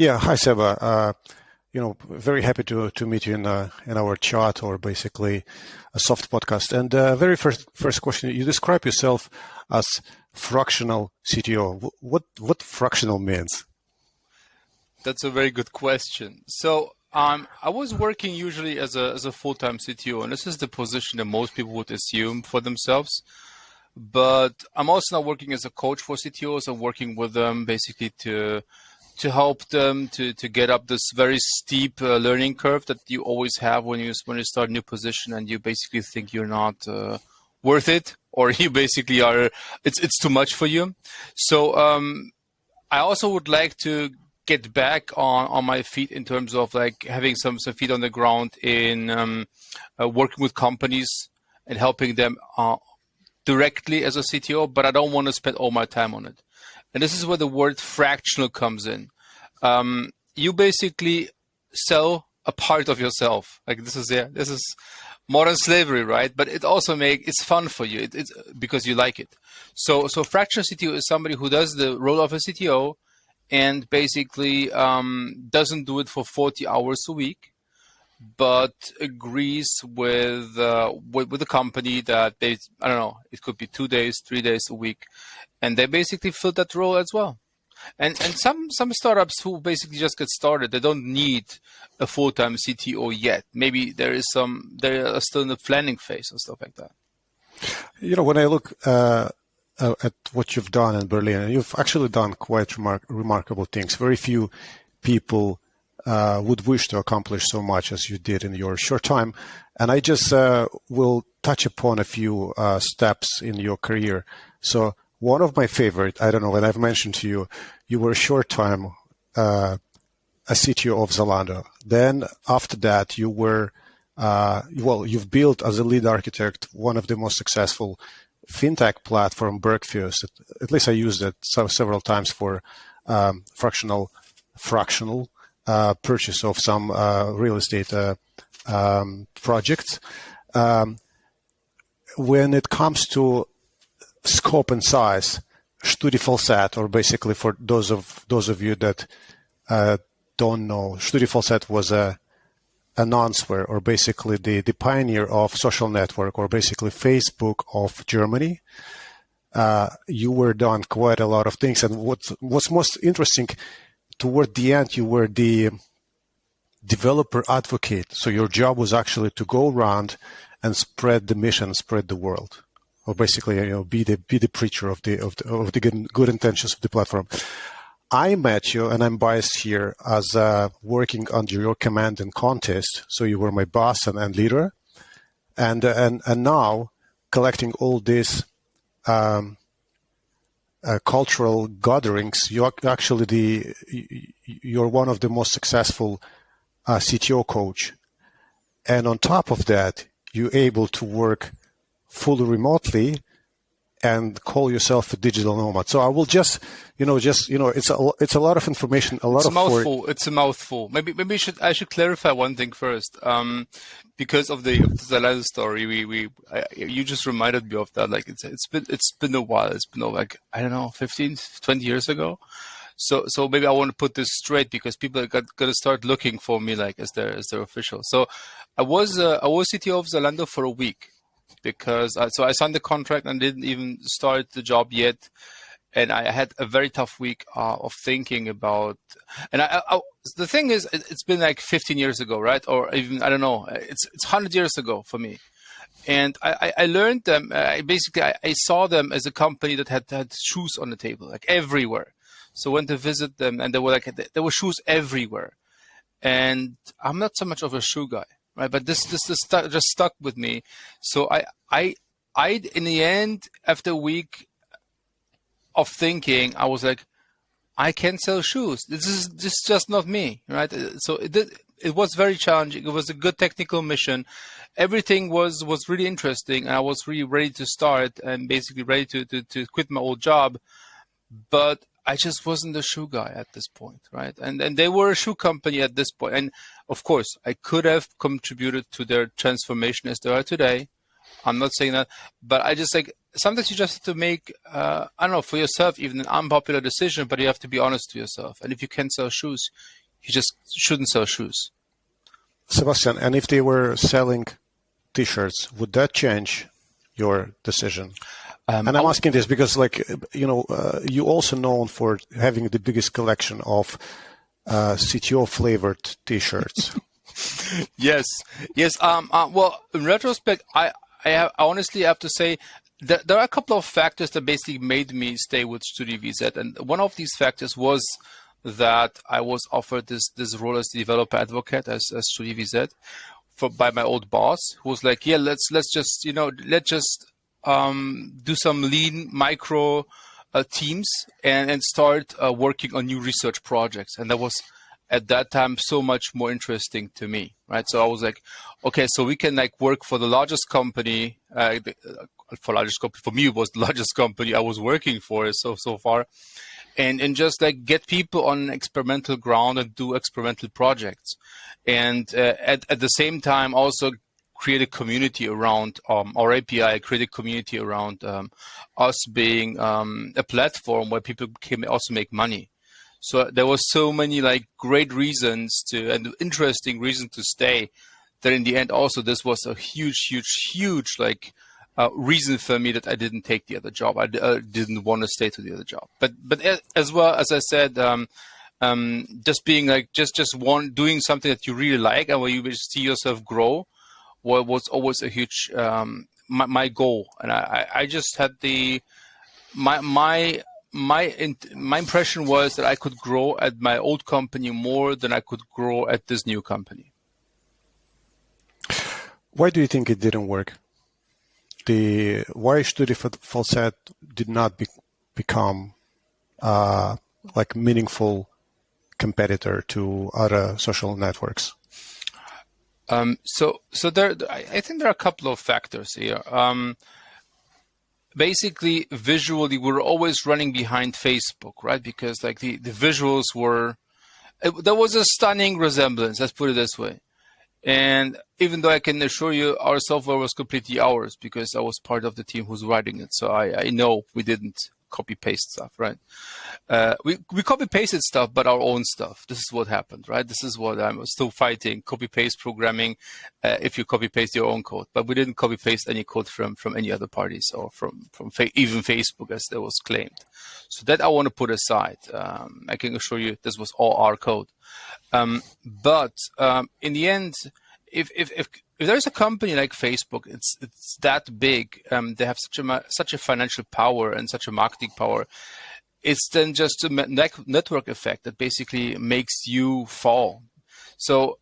Yeah, hi Seba. Very happy to meet you in our chat or basically a soft podcast. And very first question: you describe yourself as fractional CTO. What fractional means? That's a very good question. So I was working usually as a full-time CTO, and this is the position that most people would assume for themselves. But I'm also now working as a coach for CTOs. I'm working with them basically to help them to get up this very steep learning curve that you always have when you start a new position and you basically think you're not worth it, or you basically are it's too much for you. So I also would like to get back on my feet in terms of like having some feet on the ground in working with companies and helping them directly as a CTO, but I don't want to spend all my time on it. And this is where the word fractional comes in. You basically sell a part of yourself. Like this is modern slavery, right? But it also it's fun for you. It's because you like it. So fractional CTO is somebody who does the role of a CTO and basically doesn't do it for 40 hours a week, but agrees with the company that I don't know, it could be 2 days, 3 days a week, and they basically fill that role as well. And some startups who basically just get started, they don't need a full-time CTO yet. Maybe they are still in the planning phase and stuff like that. When I look at what you've done in Berlin, you've actually done quite remarkable things. Very few people would wish to accomplish so much as you did in your short time. And I just will touch upon a few steps in your career. So one of my favorite, I don't know, when I've mentioned to you, you were a short time a CTO of Zalando. Then after that, you were, you've built as a lead architect one of the most successful fintech platform, Bergfuse. At least I used it several times for fractional purchase of some real estate projects. When it comes to scope and size, StudiVZ, or basically for those of you that don't know, StudiVZ was an answer, or basically the pioneer of social network, or basically Facebook of Germany. You were done quite a lot of things, and what's most interesting, toward the end, you were the developer advocate. So your job was actually to go around and spread the mission, spread the world, or basically, be the preacher of the good intentions of the platform. I met you, and I'm biased here, as working under your command and contest. So you were my boss and leader, and now collecting all these cultural gatherings. You're actually you're one of the most successful CTO coach, and on top of that, you're able to work fully remotely and call yourself a digital nomad. So I will it's a lot of information, It's a mouthful. Maybe I should clarify one thing first. Because of the Zalando story, you just reminded me of that. Like it's been a while. It's been like, I don't know, 15, 20 years ago. So maybe I want to put this straight, because people are gonna start looking for me like as their official. So I was CTO of Zalando for a week, because so I signed the contract and didn't even start the job yet, and I had a very tough week of thinking about. And the thing is, it's been like 15 years ago, right? Or even, I don't know, it's 100 years ago for me. And I learned them. I saw them as a company that had shoes on the table, like everywhere. So I went to visit them, and there were shoes everywhere. And I'm not so much of a shoe guy, right? But this just stuck with me. So I in the end, after a week of thinking, I was like, I can't sell shoes. This is just not me, right? So it was very challenging. It was a good technical mission. Everything was really interesting, and I was really ready to start and basically ready to quit my old job. But I just wasn't a shoe guy at this point, right? And they were a shoe company at this point. And of course, I could have contributed to their transformation as they are today. I'm not saying that, but I just sometimes you just have to make, I don't know, for yourself, even an unpopular decision, but you have to be honest to yourself. And if you can't sell shoes, you just shouldn't sell shoes. Sebastian, and if they were selling T-shirts, would that change your decision? And I'm asking this because, you're also known for having the biggest collection of CTO flavored T-shirts. Yes. Well, in retrospect, I honestly have to say that there are a couple of factors that basically made me stay with StudiVZ, and one of these factors was that I was offered this role as developer advocate as StudiVZ by my old boss, who was like, yeah, let's just do some lean micro teams and start working on new research projects. And that was at that time so much more interesting to me, right? So I was like, okay, so we can work for the largest company. For me, it was the largest company I was working for so far, and just get people on experimental ground and do experimental projects, and at the same time also create a community around our API, create a community around us being a platform where people can also make money. So there was so many great reasons and interesting reasons to stay, that in the end also this was a huge reason for me that I didn't take the other job. I didn't want to stay to the other job. But as well, as I said, just being doing something that you really like and where you see yourself grow was always a huge my goal. And I just had my impression was that I could grow at my old company more than I could grow at this new company. Why do you think it didn't work? Why StudiVZ did not become meaningful competitor to other social networks? So there, I think there are a couple of factors here. Basically, visually, we're always running behind Facebook, right? Because the visuals there was a stunning resemblance. Let's put it this way. And even though I can assure you our software was completely ours because I was part of the team who's writing it. So I know we didn't copy paste stuff, right? We copy pasted stuff, but our own stuff. This is what happened, right? This is what I'm still fighting, copy paste programming, if you copy paste your own code. But we didn't copy paste any code from any other parties or from even Facebook, as that was claimed. So that I want to put aside. I can assure you this was all our code. But in the end, if there's a company like Facebook, it's that big, they have such a financial power and such a marketing power. It's then just a network effect that basically makes you fall. So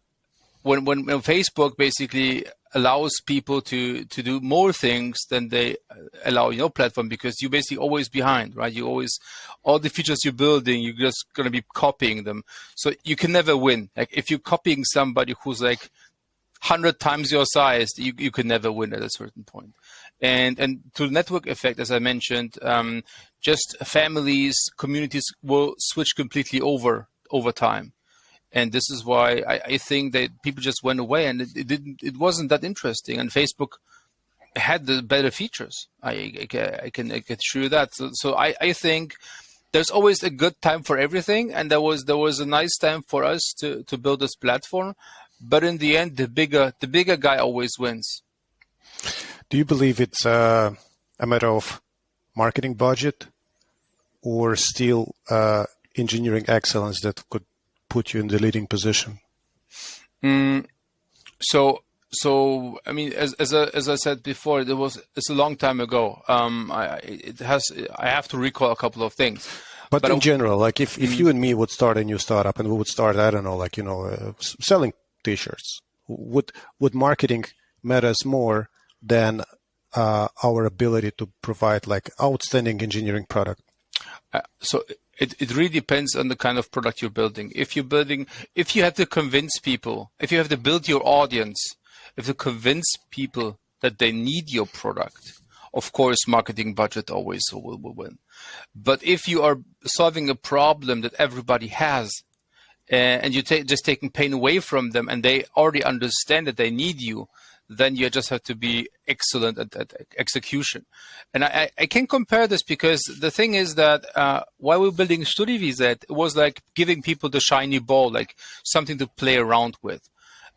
when Facebook basically allows people to do more things than they allow your platform, because you're basically always behind, right? You always, all the features you're building, you're just going to be copying them. So you can never win. If you're copying somebody who's 100 times your size, you can never win at a certain point. And to the network effect, as I mentioned, just families, communities will switch completely over time. And this is why I think that people just went away, and it wasn't that interesting. And Facebook had the better features. I can assure you that. So I think there's always a good time for everything, and there was a nice time for us to build this platform. But in the end, the bigger guy always wins. Do you believe it's a matter of marketing budget, or still engineering excellence that could put you in the leading position? So I mean, as I said before, it's a long time ago. I have to recall a couple of things. But in general, if you and me would start a new startup and we would start, I don't know, selling T-shirts, would marketing matters more than our ability to provide outstanding engineering product? So it really depends on the kind of product you're building. If you have to convince people, if you have to build your audience, if you convince people that they need your product, of course, marketing budget always will win. But if you are solving a problem that everybody has, and you're just taking pain away from them, and they already understand that they need you, then you just have to be excellent at execution. And I can compare this because the thing is that while we're building StudiVZ, it was like giving people the shiny ball, like something to play around with.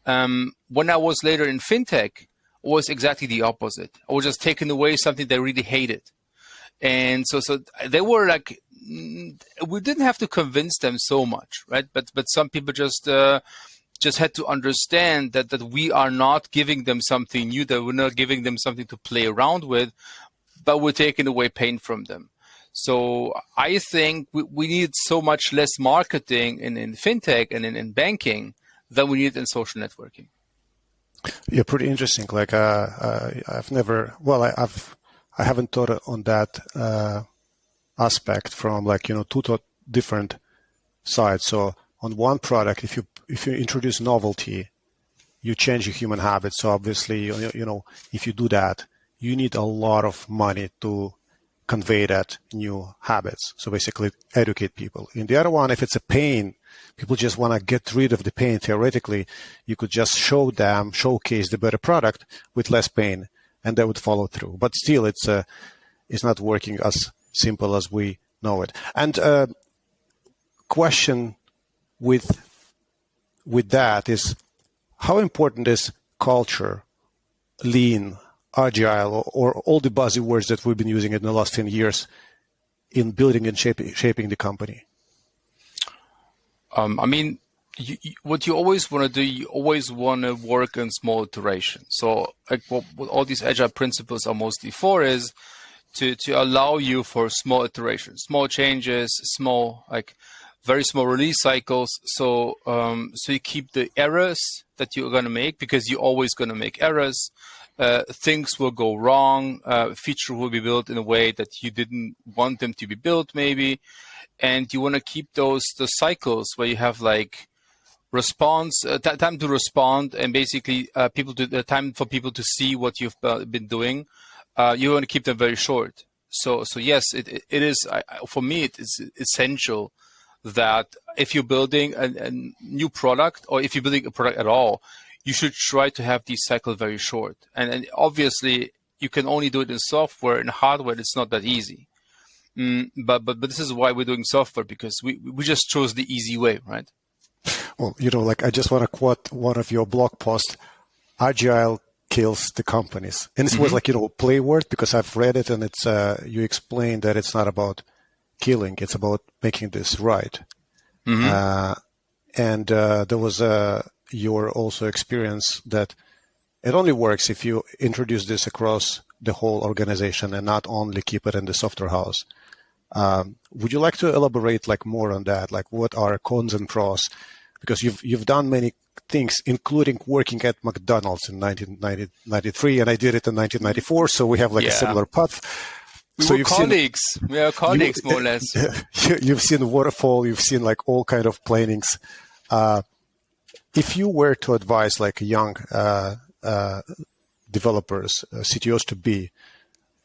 When I was later in fintech, it was exactly the opposite. I was just taking away something they really hated. And so they were like, we didn't have to convince them so much, right? But some people just had to understand that we are not giving them something new, that we're not giving them something to play around with, but we're taking away pain from them. So I think we need so much less marketing in fintech and in banking than we need in social networking. Yeah, pretty interesting. Like I haven't thought on that aspect from like, two different sides. So on one product, if you introduce novelty, you change your human habits. So obviously, if you do that, you need a lot of money to convey that new habits. So basically educate people. In the other one, if it's a pain, people just want to get rid of the pain. Theoretically, you could just showcase the better product with less pain, and that would follow through. But still, it's not working as simple as we know it. And question with that is, how important is culture, lean, agile, or all the buzzwords that we've been using in the last 10 years in building and shaping the company? What you always want to do, you always want to work in small iterations. So like what all these agile principles are mostly for is to allow you for small iterations, small changes, very small release cycles. So you keep the errors that you're going to make, because you're always going to make errors. Things will go wrong. Feature will be built in a way that you didn't want them to be built, maybe. And you want to keep the cycles where you have like response, time to respond, and basically time for people to see what you've been doing. You want to keep them very short. So yes, it is, for me, it is essential that if you're building a new product, or if you're building a product at all, you should try to have these cycles very short. And obviously, you can only do it in software. In hardware, it's not that easy. But this is why we're doing software, because we just chose the easy way, right? Well, I just want to quote one of your blog posts: "Agile kills the companies," and this was like play word, because I've read it, and it's you explained that it's not about killing; it's about making this right. And there was your also experience that it only works if you introduce this across the whole organization and not only keep it in the software house. Would you like to elaborate more on that? Like, what are cons and pros? Because you've done many things, including working at McDonald's in 1993, and I did it in 1994. So we have a similar path. We are colleagues, more or less. You've seen waterfall. You've seen all kind of plannings. If you were to advise young developers, CTOs to be,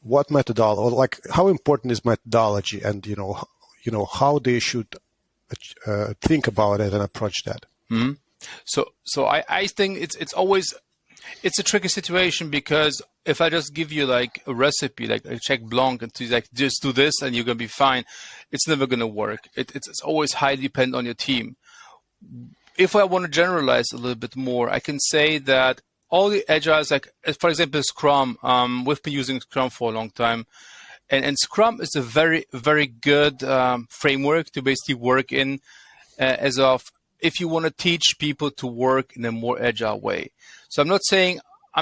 what methodology, or how important is methodology, and how they should think about it and approach that? So I think it's a tricky situation, because if I just give you a recipe, like a check blanc, and to just do this and you're gonna be fine, it's never gonna work. It's always highly dependent on your team. If I want to generalize a little bit more, I can say that all the agiles, for example, Scrum, we've been using Scrum for a long time. And Scrum is a very, very good framework to basically work in if you want to teach people to work in a more agile way. So I'm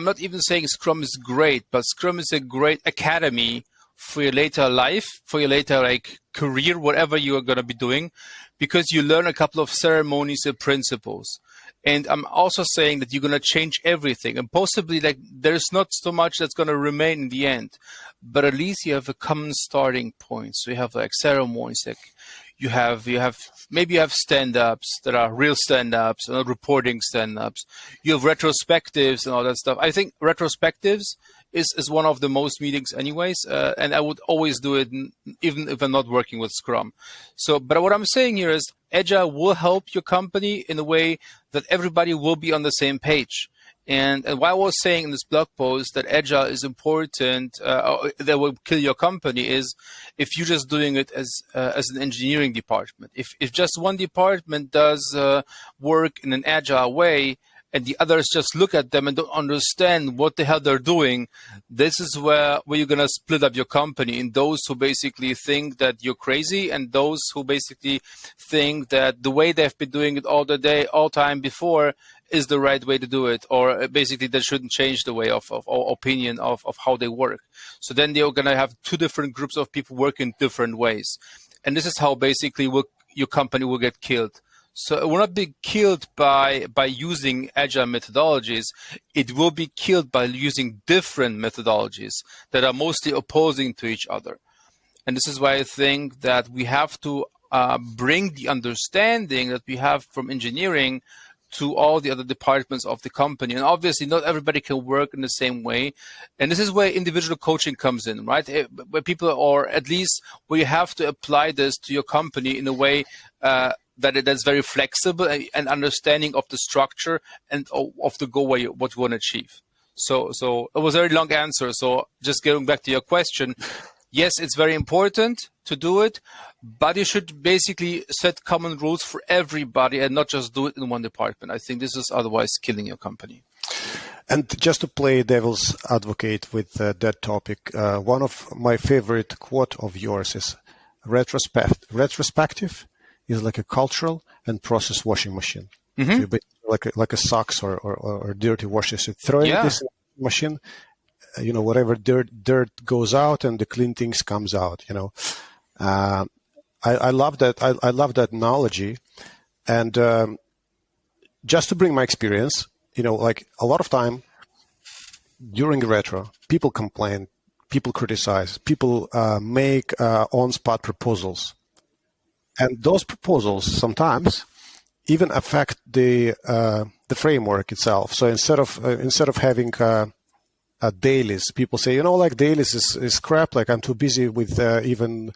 not even saying Scrum is great, but Scrum is a great academy for your later life, for your later career, whatever you are going to be doing, because you learn a couple of ceremonies and principles. And I'm also saying that you're going to change everything, and possibly there's not so much that's going to remain in the end, but at least you have a common starting point. So you have ceremonies, you have stand-ups that are real stand-ups, not reporting stand-ups. You have retrospectives and all that stuff. I think retrospectives is one of the most meetings anyways, and I would always do it even if I'm not working with Scrum. But what I'm saying here is Agile will help your company in a way that everybody will be on the same page. And why I was saying in this blog post that Agile is important, that will kill your company, is if you're just doing it as an engineering department. If just one department does work in an Agile way, and the others just look at them and don't understand what the hell they're doing, this is where you're going to split up your company in those who basically think that you're crazy and those who basically think that the way they've been doing it all time before is the right way to do it, or basically they shouldn't change the way of opinion of how they work. So then they're going to have two different groups of people working different ways. And this is how basically your company will get killed. So it will not be killed by using Agile methodologies. It will be killed by using different methodologies that are mostly opposing to each other. And this is why I think that we have to bring the understanding that we have from engineering to all the other departments of the company. And obviously not everybody can work in the same way. And this is where individual coaching comes in, right? Where people, or at least where you have to apply this to your company in a way that's very flexible and understanding of the structure and of the goal what you want to achieve. So it was a very long answer. So just getting back to your question, yes, it's very important to do it, but you should basically set common rules for everybody and not just do it in one department. I think this is otherwise killing your company. And just to play devil's advocate with that topic, one of my favorite quote of yours is retrospective is like a cultural and process washing machine. Mm-hmm. Like a socks or dirty washes. You throw in this machine, whatever dirt goes out and the clean things comes out. I love that. I love that analogy. And just to bring my experience, like a lot of time during retro, people complain, people criticize, people make on-spot proposals. And those proposals sometimes even affect the framework itself. So instead of having dailies, people say, like dailies is crap. Like I'm too busy with even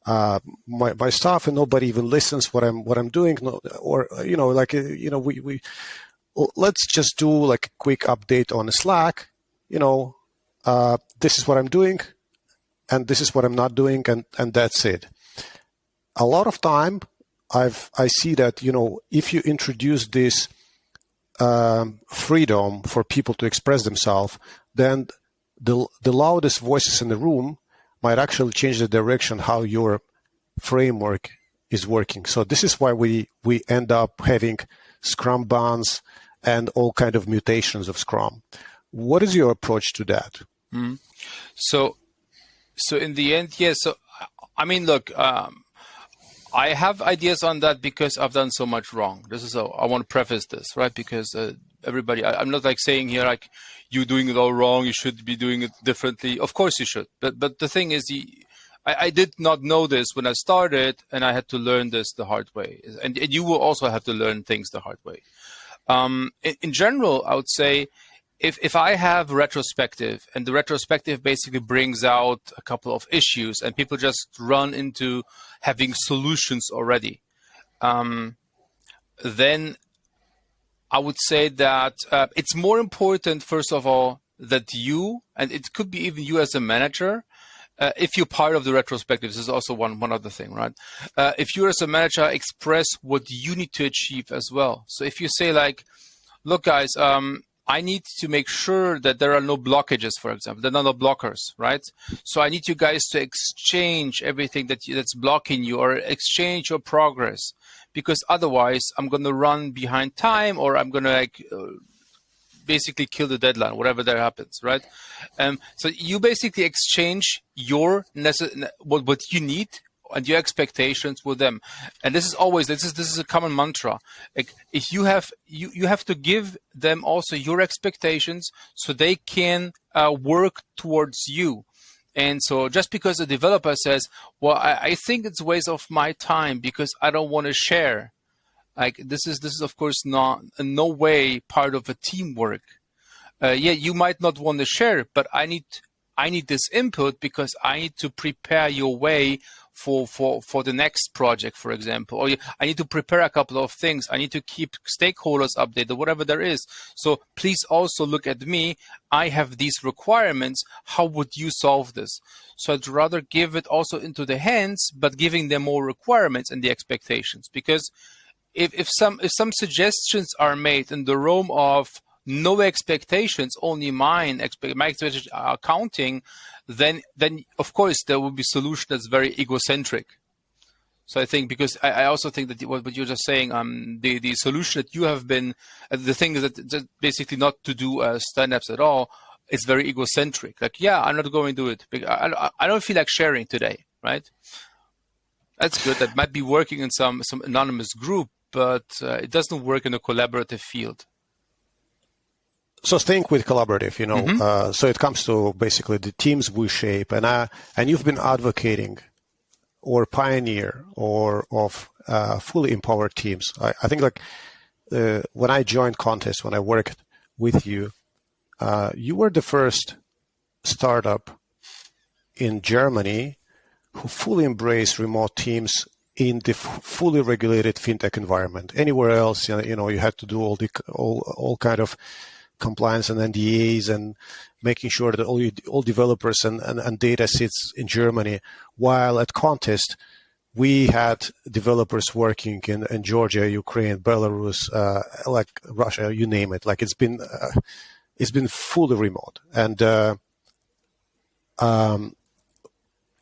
my stuff, and nobody even listens what I'm doing. Or we let's just do like a quick update on Slack. This is what I'm doing, and this is what I'm not doing, and that's it. A lot of time, I see that if you introduce this freedom for people to express themselves, then the loudest voices in the room might actually change the direction how your framework is working. So this is why we end up having Scrum bans and all kind of mutations of Scrum. What is your approach to that? Mm-hmm. So in the end, yes. So I mean, look. I have ideas on that because I've done so much wrong. I want to preface this, right? Because everybody, I'm not like saying here, like, you're doing it all wrong, you should be doing it differently. Of course you should. But the thing is, I did not know this when I started, and I had to learn this the hard way. And you will also have to learn things the hard way. In general, I would say, if I have retrospective, and the retrospective basically brings out a couple of issues and people just run into having solutions already, then I would say that it's more important, first of all, that you, and it could be even you as a manager, if you're part of the retrospective, this is also one other thing, right? If you as a manager express what you need to achieve as well. So if you say like, look guys, I need to make sure that there are no blockages, for example. There are no blockers, right? So I need you guys to exchange everything that's blocking you, or exchange your progress, because otherwise I'm going to run behind time, or I'm going to basically kill the deadline, whatever that happens, right? So you basically exchange your what you need and your expectations with them. And this is a common mantra. Like, if you have to give them also your expectations so they can work towards you. And so just because a developer says, well, I think it's a waste of my time because I don't want to share, like this is of course not in no way part of a teamwork. You might not want to share, but I need this input because I need to prepare your way for the next project, for example, or I need to prepare a couple of things. I need to keep stakeholders updated, whatever there is. So please also look at me. I have these requirements. How would you solve this? So I'd rather give it also into the hands, but giving them more requirements and the expectations. Because if some suggestions are made in the realm of no expectations, only my expectations are counting, then of course there will be a solution that's very egocentric. So I think, because I also think that what you're just saying, the solution that you have been, the thing is that basically not to do stand-ups at all, it's very egocentric. Like, yeah, I'm not going to do it. I don't feel like sharing today, right? That's good. That might be working in some anonymous group, but it doesn't work in a collaborative field. So staying with collaborative, so it comes to basically the teams we shape, and you've been advocating or pioneer or of fully empowered teams. I think like when I joined Contest, when I worked with you, you were the first startup in Germany who fully embraced remote teams in the fully regulated fintech environment. Anywhere else, you had to do all kind of compliance and NDAs and making sure that all developers and data sits in Germany. While at Contest, we had developers working in Georgia, Ukraine, Belarus, like Russia, you name it. Like it's been fully remote. And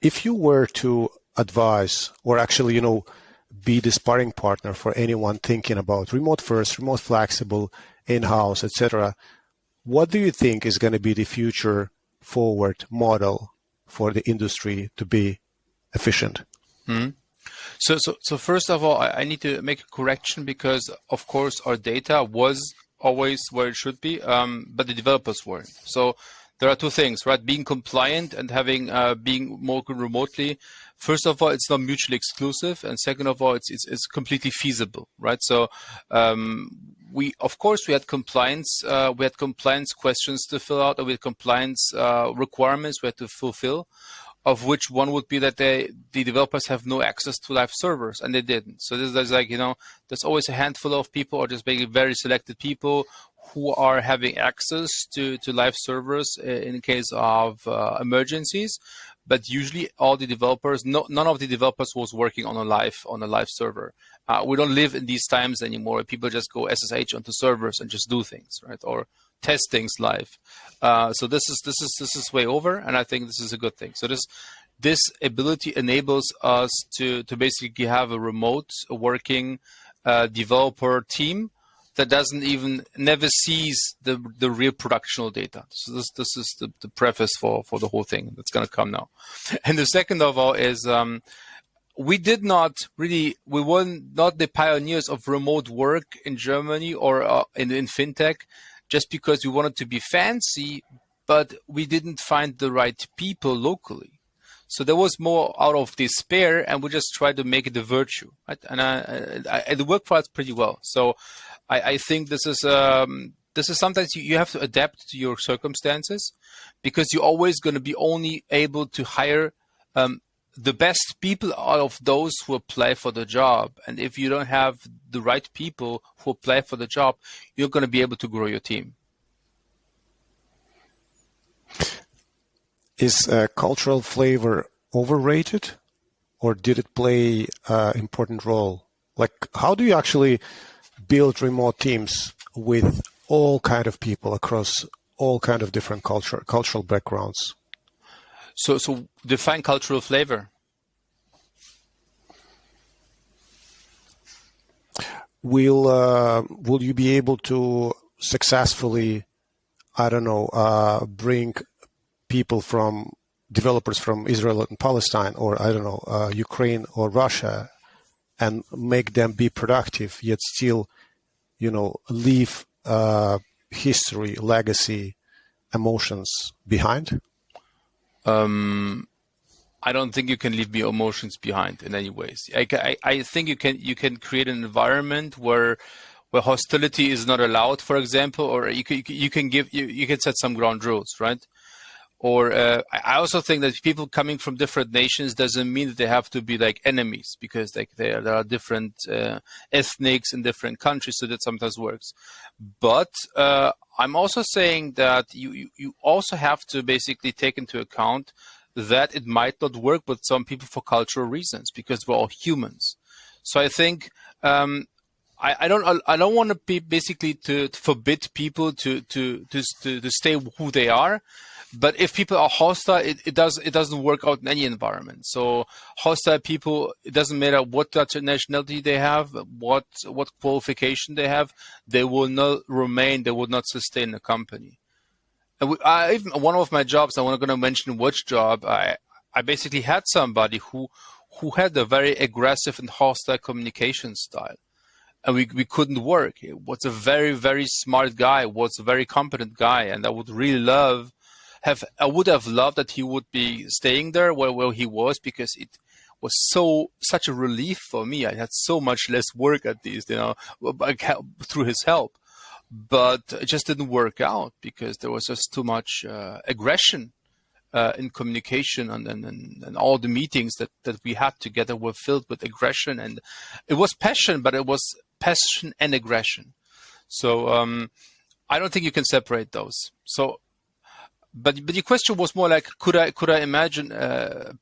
if you were to advise or actually, be the sparring partner for anyone thinking about remote first, remote flexible, in-house, etc., what do you think is going to be the future forward model for the industry to be efficient? Mm-hmm. So first of all, I need to make a correction, because of course our data was always where it should be, but the developers weren't. So there are two things, right? Being compliant and having being more remotely. First of all, it's not mutually exclusive, and second of all, it's completely feasible, right? So we had compliance. We had compliance questions to fill out, or we had compliance requirements we had to fulfill, of which one would be that the developers have no access to live servers, and they didn't. So there's like, there's always a handful of people, or just maybe very selected people, who are having access to live servers in case of emergencies. But usually all the developers, none of the developers was working on a live server. We don't live in these times anymore. People just go SSH onto servers and just do things, right? Or test things live. So this is way over, and I think this is a good thing. So this ability enables us to basically have a remote working developer team that never sees the real productional data. So this is the preface for the whole thing that's going to come now. And the second of all is we were not the pioneers of remote work in Germany or in fintech, just because we wanted to be fancy, but we didn't find the right people locally. So there was more out of despair, and we just tried to make it a virtue, right? And it worked for us pretty well. So I think this is sometimes you have to adapt to your circumstances, because you're always going to be only able to hire the best people out of those who apply for the job. And if you don't have the right people who apply for the job, you're going to be able to grow your team. Is cultural flavor overrated, or did it play an important role? Like, how do you actually build remote teams with all kind of people across all kind of different cultural backgrounds? So define cultural flavor. Will you be able to successfully, bring developers from Israel and Palestine, or Ukraine or Russia, and make them be productive, yet still, leave history, legacy, emotions behind? I don't think you can leave the emotions behind in any ways. I think you can create an environment where hostility is not allowed, for example, or you can set some ground rules, right? Or I also think that people coming from different nations doesn't mean that they have to be like enemies, because like there are different ethnics in different countries, so that sometimes works. But I'm also saying that you also have to basically take into account that it might not work with some people for cultural reasons, because we're all humans. So I think I don't want to be basically to forbid people to stay who they are. But if people are hostile, it doesn't work out in any environment. So hostile people, it doesn't matter what nationality they have, what qualification they have, they will not remain, they will not sustain the company. And even one of my jobs, I'm not going to mention which job, I basically had somebody who had a very aggressive and hostile communication style. And we couldn't work. He was a very, very smart guy, was a very competent guy, and I would really I would have loved that he would be staying there where he was, because it was such a relief for me. I had so much less work at least, through his help. But it just didn't work out because there was just too much aggression in communication, and all the meetings that we had together were filled with aggression, and it was passion, but it was passion and aggression. So I don't think you can separate those. So. But your question was more like, could I imagine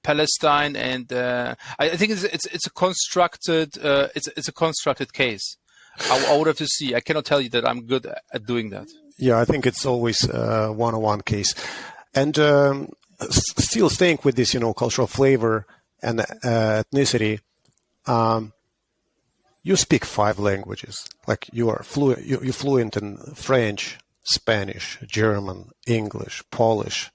Palestine, and I think it's a constructed case. I would have to see. I cannot tell you that I'm good at doing that. Yeah, I think it's always a one-on-one case, and still staying with this, cultural flavor and ethnicity. You speak 5 languages. Like you are fluent. You're fluent in French, Spanish, German, English, Polish.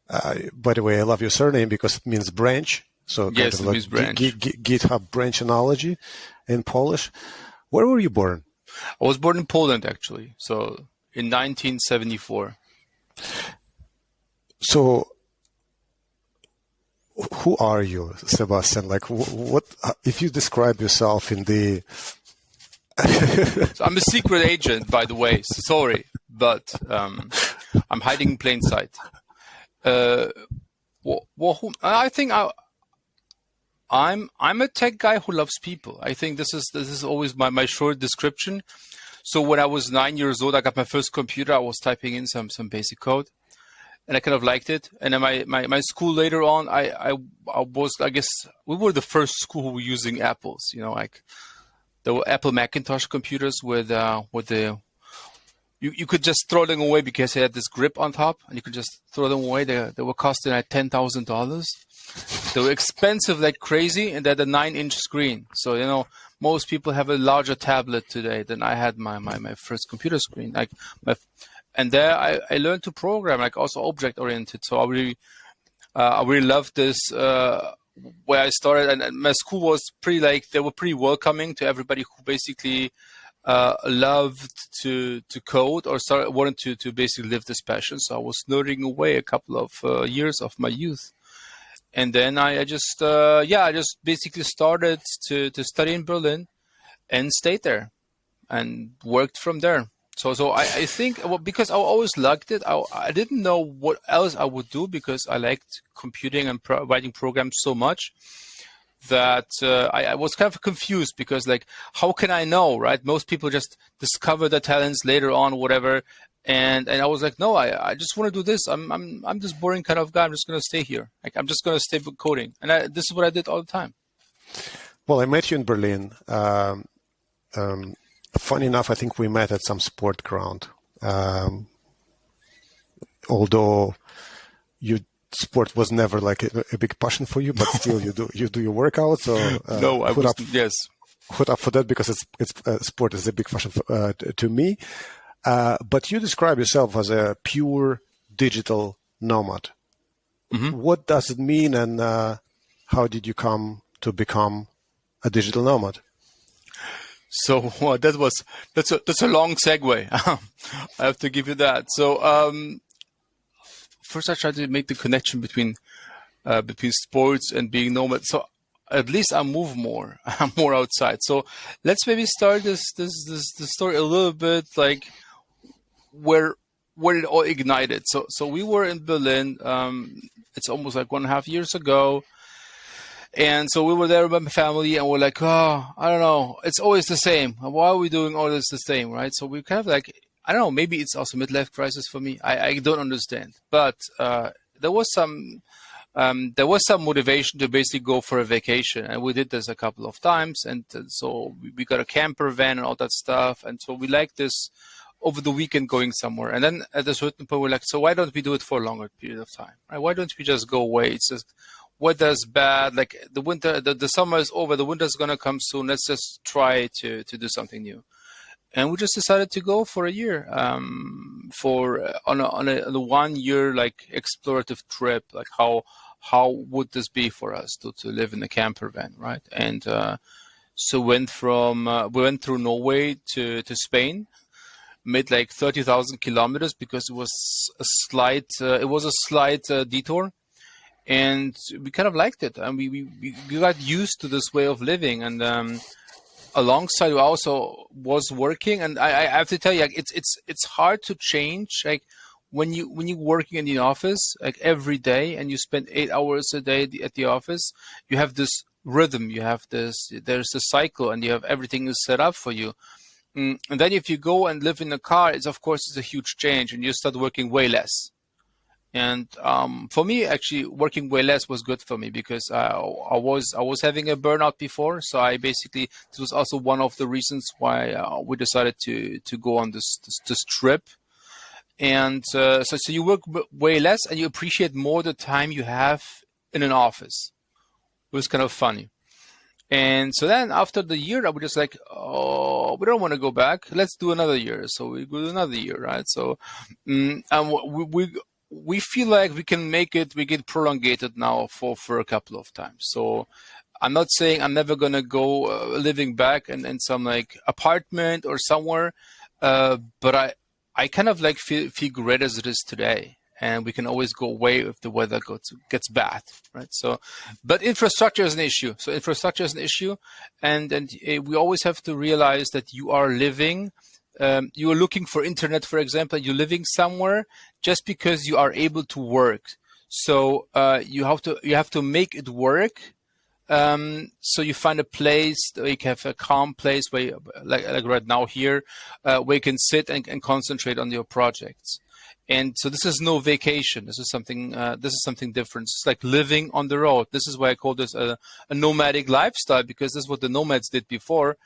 By the way, I love your surname because it means branch. So yes, it means branch. GitHub branch analogy in Polish. Where were you born? I was born in Poland, actually. So in 1974. So who are you, Sebastian? Like, what if you describe yourself in the... So I'm a secret agent, by the way. So sorry, but I'm hiding in plain sight. I think I'm a tech guy who loves people. I think this is always my short description. So when I was 9 years old, I got my first computer. I was typing in some basic code, and I kind of liked it. And then my school later on, I guess we were the first school who were using Apples. Like. There were Apple Macintosh computers with you could just throw them away because they had this grip on top, and you could just throw them away. They were costing like $10,000. They were expensive like crazy, and they had a 9-inch screen. So most people have a larger tablet today than I had my first computer screen. And there I learned to program, like also object oriented. So I really loved this. Where I started, and my school was they were pretty welcoming to everybody who basically loved to code or wanted to basically live this passion. So I was nerding away a couple of years of my youth, and then I just basically started to study in Berlin and stayed there and worked from there. So I think, because I always liked it, I didn't know what else I would do, because I liked computing and writing programs so much that I was kind of confused, because like, how can I know, right? Most people just discover their talents later on, whatever. And I was like, no, I just want to do this. I'm this boring kind of guy. I'm just going to stay here. Like, I'm just going to stay with coding. And this is what I did all the time. Well, I met you in Berlin. Funny enough, I think we met at some sport ground. Although sport was never like a big passion for you, but still you do your workouts. So no, I was yes. Put up for that, because sport is a big passion to me. But you describe yourself as a pure digital nomad. Mm-hmm. What does it mean, and how did you come to become a digital nomad? So that's a long segue. I have to give you that. So first, I tried to make the connection between sports and being nomad. So at least I move more. I'm more outside. So let's maybe start this story a little bit like where where it all ignited. So we were in Berlin. It's almost like 1.5 years ago. And so we were there with my family, and we're like, oh, I don't know. It's always the same. Why are we doing all this the same, right? So we kind of like, I don't know, maybe it's also midlife crisis for me. I don't understand. But there was some motivation to basically go for a vacation. And we did this a couple of times. And so we got a camper van and all that stuff. And so we like this over the weekend going somewhere. And then at a certain point, we're like, so why don't we do it for a longer period of time? Right? Why don't we just go away? It's just, weather's bad, like the winter, the summer is over, the winter's gonna come soon. Let's just try to do something new. And we just decided to go for a year, on a 1 year like explorative trip. Like how would this be for us to live in a camper van, right? And so we went through Norway to Spain, made like 30,000 kilometers because it was a slight detour. And we kind of liked it, and we got used to this way of living. And alongside, I also was working, and I have to tell you, like, it's hard to change. Like when you're working in the office, like every day, and you spend 8 hours a day at the office, you have this rhythm, there's a cycle, and you have everything is set up for you. And then if you go and live in a car, it's a huge change, and you start working way less. And for me, actually, working way less was good for me because I was having a burnout before. So this was also one of the reasons why we decided to go on this trip. And so you work way less and you appreciate more the time you have in an office. It was kind of funny. And so then after the year, I was just like, oh, we don't want to go back. Let's do another year. So we go another year, right? So and we feel like we can make it, we get prolongated now for a couple of times. So I'm not saying I'm never going to go living back in some like apartment or somewhere, but I kind of like feel great as it is today. And we can always go away if the weather gets bad, right? So, but infrastructure is an issue. So infrastructure is an issue. And we always have to realize that you are living you are looking for internet, for example, you're living somewhere just because you are able to work. So you have to make it work. So you find a place, you can have a calm place where, like right now here, where you can sit and concentrate on your projects. And so this is no vacation. This is something different. It's like living on the road. This is why I call this a nomadic lifestyle, because this is what the nomads did before.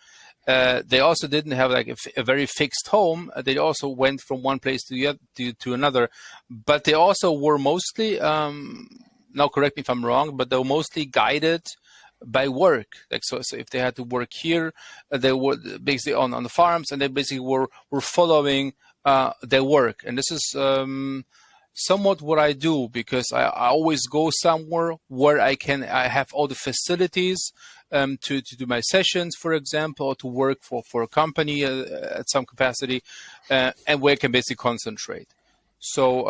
They also didn't have like a very fixed home. They also went from one place to another, but they also were mostly, now correct me if I'm wrong, but they were mostly guided by work. Like so if they had to work here, they were basically on the farms, and they basically were following their work. And this is somewhat what I do, because I always go somewhere where I have all the facilities to do my sessions, for example, or to work for a company at some capacity, and where I can basically concentrate. So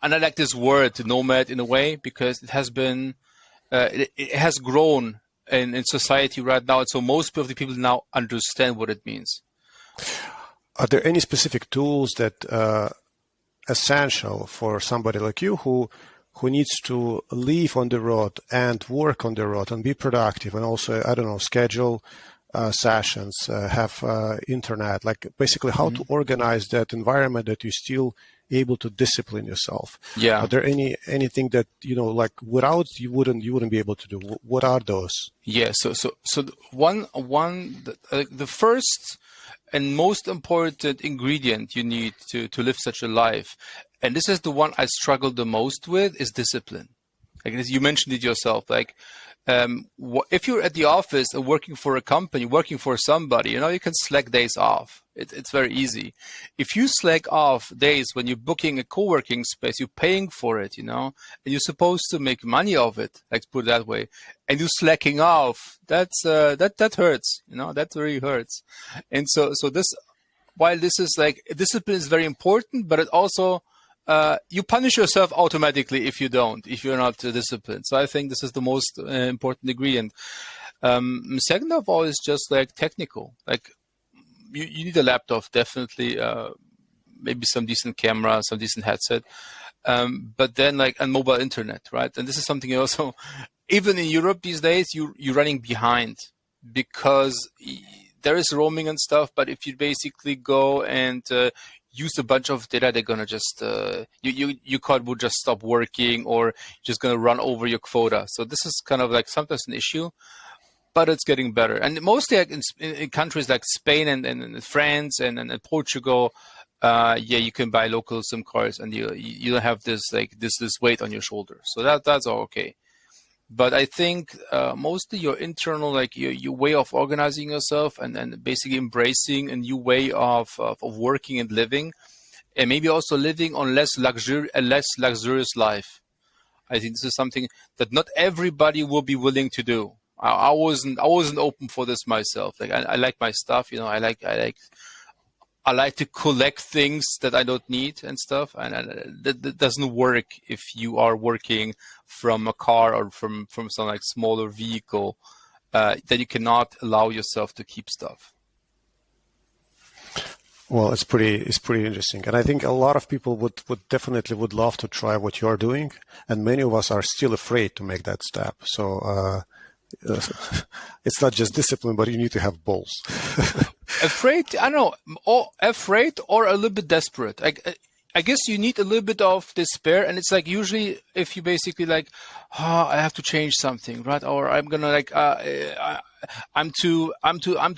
and I like this word nomad in a way, because it has been it has grown in society right now, and so most of the people now understand what it means. Are there any specific tools that essential for somebody like you who needs to live on the road and work on the road and be productive, and also, I don't know, schedule sessions, have internet, like basically how to organize that environment that you're still able to discipline yourself? Yeah. Are there anything that, like without you wouldn't be able to do? What are those? Yeah. So the first and most important ingredient you need to live such a life, and this is the one I struggle the most with, is discipline. Like you mentioned it yourself, like if you're at the office and working for a company, working for somebody, you can slack days off. It's very easy. If you slack off days when you're booking a co-working space, you're paying for it, and you're supposed to make money of it, let's put it that way, and you're slacking off, that hurts, that really hurts. And so this, while this is like, discipline is very important, but it also, you punish yourself automatically if you're not disciplined. So I think this is the most important ingredient. Second of all is just like technical. Like you need a laptop, definitely. maybe some decent camera, some decent headset. But then and mobile internet, right? And this is something also, even in Europe these days, you're running behind because there is roaming and stuff. But if you basically go and use a bunch of data, they're gonna just your code will just stop working, or just gonna run over your quota. So this is kind of sometimes an issue, but it's getting better. And mostly in countries like Spain and France and Portugal, you can buy local SIM cards, and you don't have this this weight on your shoulder. So that's all okay. But I think mostly your internal, your way of organizing yourself and basically embracing a new way of working and living, and maybe also living on a less luxurious life. I think this is something that not everybody will be willing to do. I wasn't open for this myself. I like my stuff, I like to collect things that I don't need and stuff, and that doesn't work if you are working from a car or from some smaller vehicle that you cannot allow yourself to keep stuff. Well, it's pretty interesting, and I think a lot of people would definitely love to try what you're doing, and many of us are still afraid to make that step. So it's not just discipline, but you need to have balls. Afraid, I don't know, or afraid or a little bit desperate. I guess you need a little bit of despair, and it's usually if you basically I have to change something, right? Or I'm gonna I'm too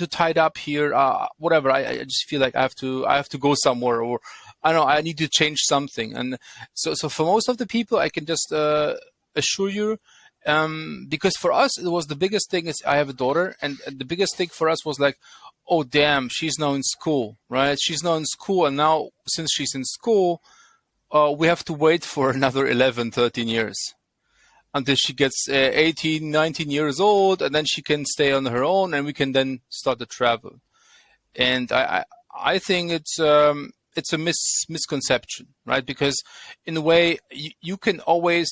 tied up here, whatever. I just feel like I have to go somewhere, or I don't know, I need to change something. And so for most of the people, I can just assure you. Because for us, it was the biggest thing is I have a daughter, and the biggest thing for us was oh damn, she's now in school, right? She's now in school, and now since she's in school, we have to wait for another 11, 13 years until she gets 18, 19 years old, and then she can stay on her own, and we can then start to travel. And I think it's a misconception, right? Because in a way, you can always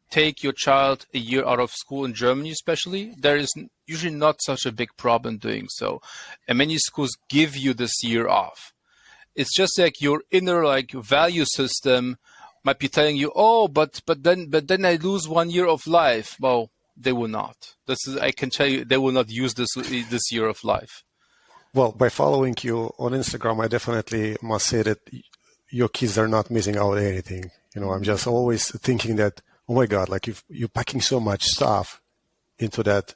take your child a year out of school in Germany, especially. There is usually not such a big problem doing so, and many schools give you this year off. It's just your inner value system might be telling you, oh, but then I lose 1 year of life. Well, they will not. I can tell you, they will not use this year of life. Well, by following you on Instagram, I definitely must say that your kids are not missing out on anything. I'm just always thinking that, oh my God, you're packing so much stuff into that,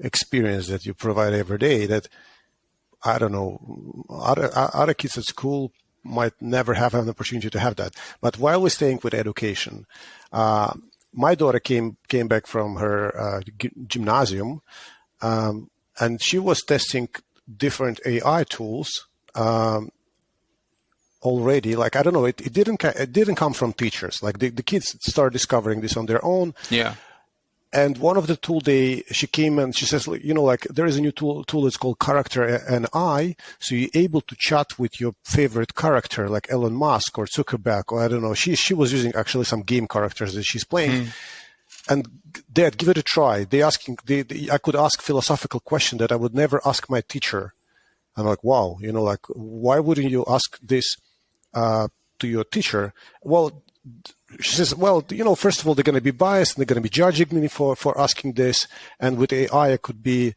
experience that you provide every day that, I don't know, other kids at school might never have an opportunity to have that. But while we're staying with education, my daughter came back from her gymnasium, and she was testing different AI tools already. I don't know, it didn't come from teachers. The kids started discovering this on their own. Yeah. And one of the tool she came and she says, there is a new tool that's called Character and I. So you're able to chat with your favorite character, like Elon Musk or Zuckerberg, or I don't know. She was using actually some game characters that she's playing. And Dad, give it a try. I could ask philosophical question that I would never ask my teacher. I'm like, wow, why wouldn't you ask this to your teacher? Well, she says, well, first of all, they're going to be biased and they're going to be judging me for asking this. And with AI, I could be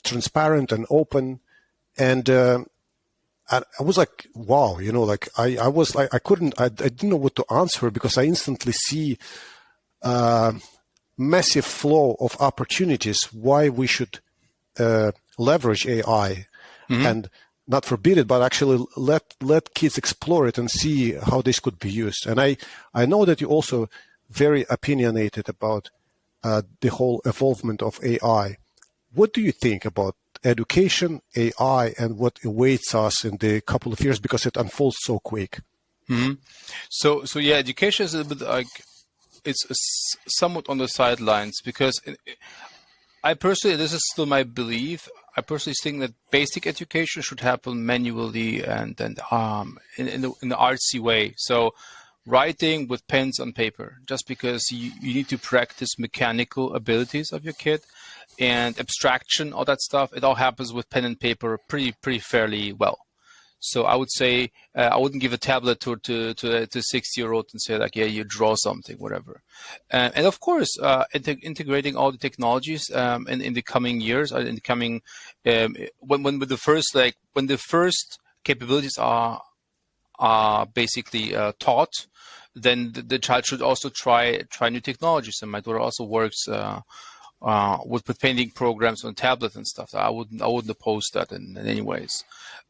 transparent and open. And I was like, wow, I was like, I didn't know what to answer because I instantly see massive flow of opportunities why we should leverage AI and not forbid it, but actually let kids explore it and see how this could be used. And I know that you're also very opinionated about the whole evolvement of AI. What do you think about education, AI, and what awaits us in the couple of years because it unfolds so quick? So yeah, education is a bit it's somewhat on the sidelines because I personally, this is still my belief. I personally think that basic education should happen manually and in the artsy way. So writing with pens on paper, just because you need to practice mechanical abilities of your kid and abstraction, all that stuff. It all happens with pen and paper pretty fairly well. So I would say I wouldn't give a tablet to a 60-year-old and say like, yeah, you draw something, whatever. And of course, integrating all the technologies in the coming years, in the coming when the first capabilities are basically taught, then the child should also try new technologies. And my daughter also works with painting programs on tablets and stuff. I wouldn't oppose that in any ways.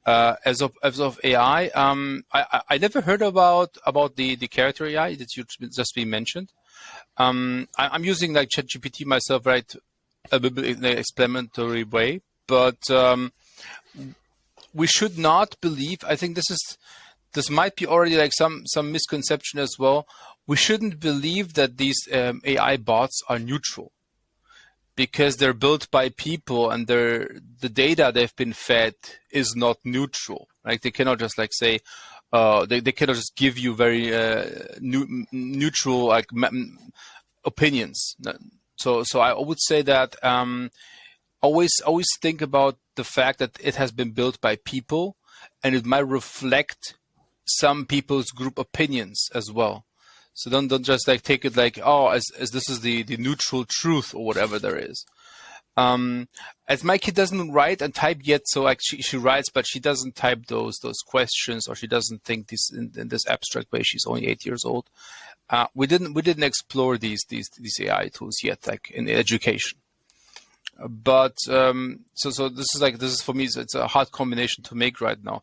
As of AI, I never heard about the character AI that you just been mentioned. I'm using like ChatGPT myself, right, a bit in an explanatory way, but we should not believe. I think this might be already like some misconception as well. We shouldn't believe that these AI bots are neutral, because they're built by people and the data they've been fed is not neutral. Like they cannot just like say, they cannot just give you very neutral like opinions. So I would say that always think about the fact that it has been built by people, and it might reflect some people's group opinions as well. So don't just like take it like, oh, as this is the neutral truth or whatever there is. As my kid doesn't write and type yet, so like she writes, but she doesn't type those questions, or she doesn't think this in this abstract way. She's only 8 years old. We didn't explore these AI tools yet, like in education. But so this is for me, it's a hard combination to make right now.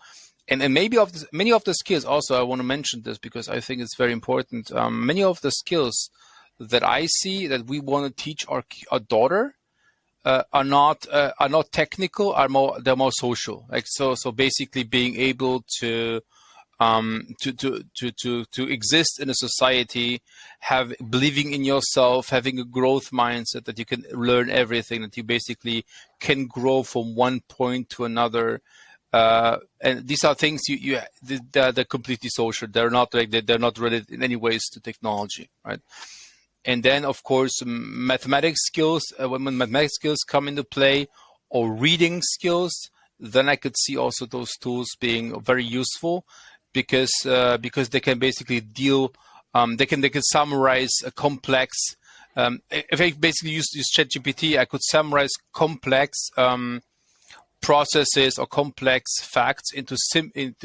And maybe many of the skills also, I want to mention this because I think it's very important. Many of the skills that I see that we want to teach our daughter are not technical. They're more social. Like so basically being able to exist in a society, believing in yourself, having a growth mindset that you can learn everything, that you basically can grow from one point to another. And these are things they're completely social. They're not related in any ways to technology, right? And then of course mathematics skills. When mathematics skills come into play, or reading skills, then I could see also those tools being very useful, because they can basically deal. They can summarize a complex. If I basically use ChatGPT, I could summarize complex processes or complex facts into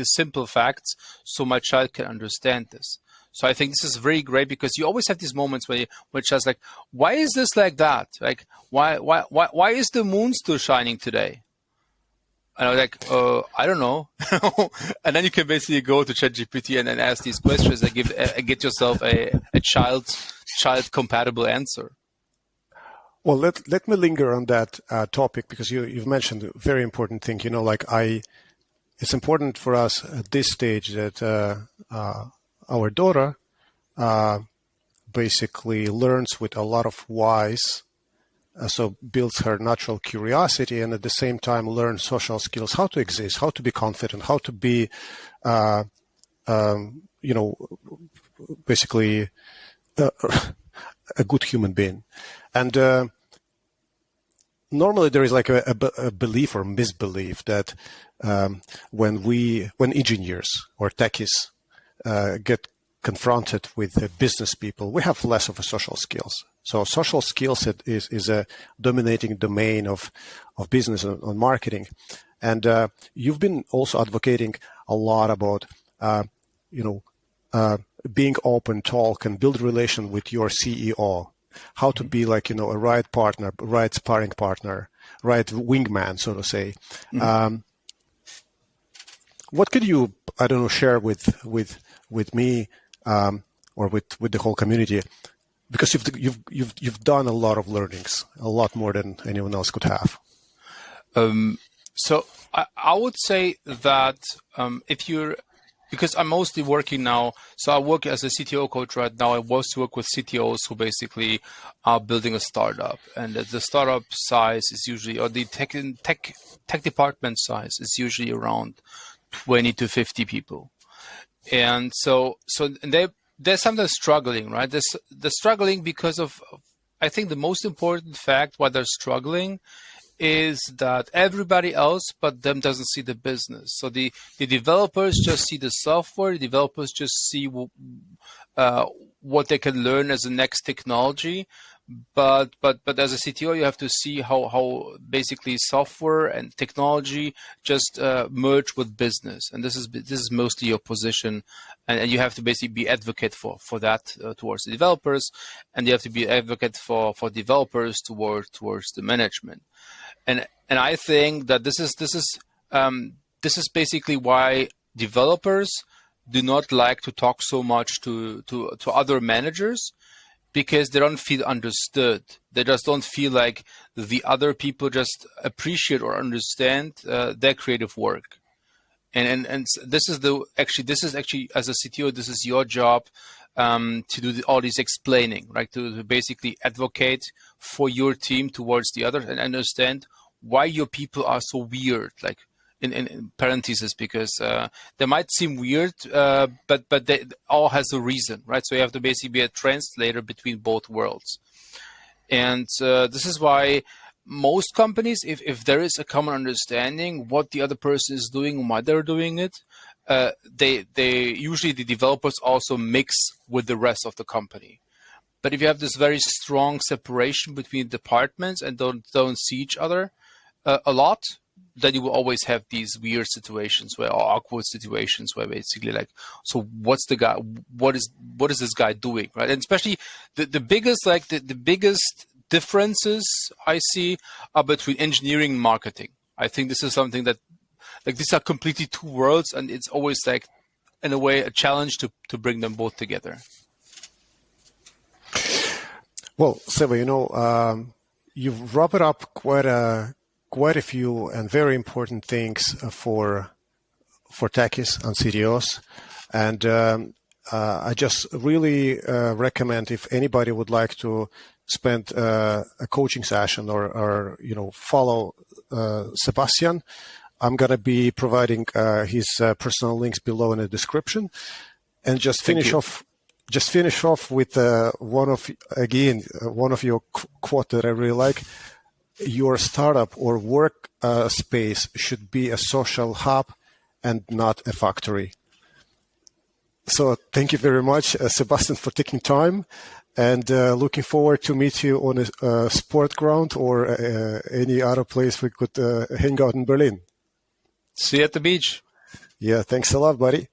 simple facts, so my child can understand this. So I think this is very great, because you always have these moments where it's just like, why is this like that? Like why is the moon still shining today? And I was like, I don't know. And then you can basically go to ChatGPT and then ask these questions and get yourself a child compatible answer. Well, let me linger on that topic, because you've mentioned a very important thing. It's important for us at this stage that our daughter basically learns with a lot of whys, so builds her natural curiosity, and at the same time learns social skills, how to exist, how to be confident, how to be, basically a good human being. And normally there is like a belief or misbelief that when engineers or techies get confronted with business people, we have less of a social skills. So social skills is a dominating domain of business and marketing. And you've been also advocating a lot about, being open, talk, and build relation with your CEO. How to be like, a right partner, right sparring partner, right wingman, so to say. Mm-hmm. What could you, share with me or with the whole community? Because you've done a lot of learnings, a lot more than anyone else could have. So I would say that because I'm mostly working now, so I work as a CTO coach right now. I was to work with CTOs who basically are building a startup, and the startup size is usually, or the tech department size is usually around 20 to 50 people, and so they're sometimes struggling, right? They're struggling because of, I think the most important fact why they're struggling is that everybody else but them doesn't see the business. So the developers just see the software. The developers just see what they can learn as the next technology. But as a CTO, you have to see how basically software and technology just merge with business, and this is mostly your position, and you have to basically be advocate for that towards the developers, and you have to be advocate for developers towards the management, and I think that this is basically why developers do not like to talk so much to other managers, because they don't feel understood. They just don't feel like the other people just appreciate or understand their creative work. And this is actually as a CTO, this is your job to do all this explaining, right? To basically advocate for your team towards the others and understand why your people are so weird, like in parentheses, because they might seem weird, but they all has a reason, right? So you have to basically be a translator between both worlds. And this is why most companies, if there is a common understanding what the other person is doing and why they're doing it, they usually, the developers also mix with the rest of the company. But if you have this very strong separation between departments and don't see each other a lot, then you will always have these weird situations or awkward situations where basically like, so what's the guy, what is this guy doing, right? And especially the biggest, like the biggest differences I see are between engineering and marketing. I think this is something that, like, these are completely two worlds, and it's always like, in a way, a challenge to bring them both together. Well, Seba, you've wrapped up quite a few and very important things for techies and CTOs, and I just really recommend, if anybody would like to spend a coaching session or follow Sebastian, I'm gonna be providing his personal links below in the description, and just finish off with one of your quote that I really like. Your startup or work space should be a social hub and not a factory. So thank you very much, Sebastian, for taking time, and looking forward to meet you on a sport ground or any other place we could hang out in Berlin. See you at the beach. Yeah, thanks a lot, buddy.